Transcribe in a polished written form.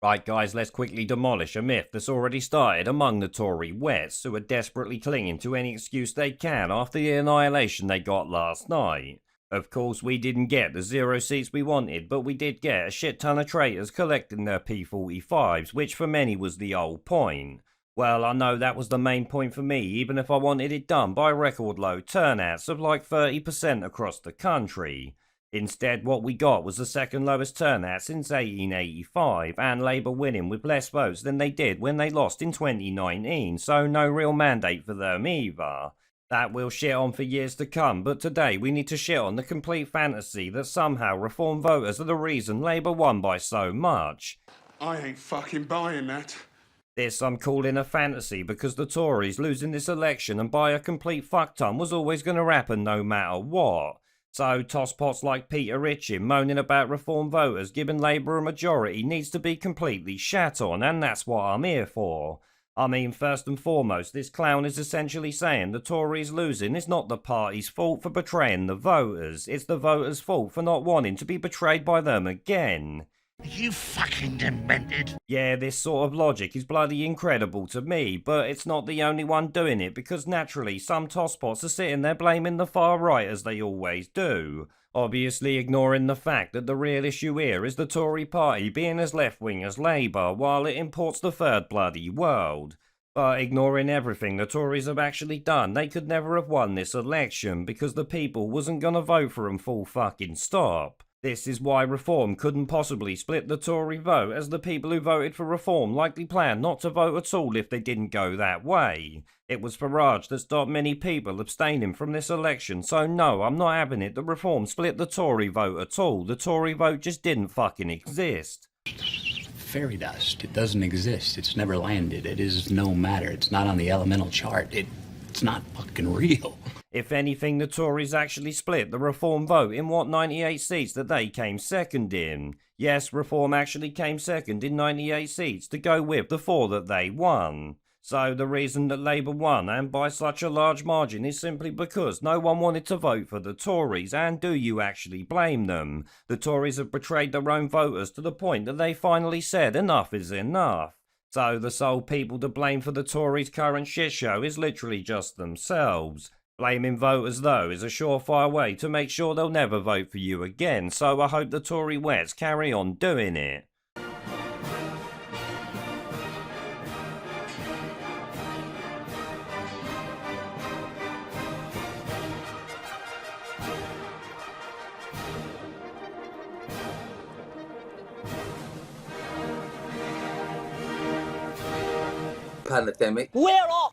Right guys, let's quickly demolish a myth that's already started among the Tory wets, who are desperately clinging to any excuse they can after the annihilation they got last night. Of course, we didn't get the 0 seats we wanted, but we did get a shit ton of traitors collecting their P45s, which for many was the whole point. Well, I know that was the main point for me, even if I wanted it done by record low turnouts of like 30% across the country. Instead, what we got was the second lowest turnout since 1885, and Labour winning with less votes than they did when they lost in 2019, so no real mandate for them either. That we'll shit on for years to come, but today we need to shit on the complete fantasy that somehow Reform voters are the reason Labour won by so much. I ain't fucking buying that. This I'm calling a fantasy because the Tories losing this election and by a complete fuckton was always going to happen no matter what. So tosspots like Peter Richin moaning about Reform voters giving Labour a majority needs to be completely shat on, and that's what I'm here for. I mean, first and foremost, this clown is essentially saying the Tories losing is not the party's fault for betraying the voters, it's the voters' fault for not wanting to be betrayed by them again. You fucking demented. Yeah, this sort of logic is bloody incredible to me, but it's not the only one doing it because naturally some tosspots are sitting there blaming the far right as they always do. Obviously ignoring the fact that the real issue here is the Tory party being as left-wing as Labour while it imports the third bloody world. But ignoring everything the Tories have actually done, they could never have won this election because the people wasn't gonna vote for them full fucking stop. This is why Reform couldn't possibly split the Tory vote, as the people who voted for Reform likely planned not to vote at all if they didn't go that way. It was Farage that stopped many people abstaining from this election, so no, I'm not having it that Reform split the Tory vote at all. The Tory vote just didn't fucking exist. Fairy dust. It doesn't exist. It's never landed. It is no matter. It's not on the elemental chart. It's not fucking real. If anything, the Tories actually split the Reform vote in what 98 seats that they came second in. Yes, Reform actually came second in 98 seats to go with the 4 that they won. So the reason that Labour won, and by such a large margin, is simply because no one wanted to vote for the Tories, and do you actually blame them? The Tories have betrayed their own voters to the point that they finally said enough is enough. So the sole people to blame for the Tories' current shitshow is literally just themselves. Blaming voters, though, is a surefire way to make sure they'll never vote for you again, so I hope the Tory wets carry on doing it. Pandemic. We're off!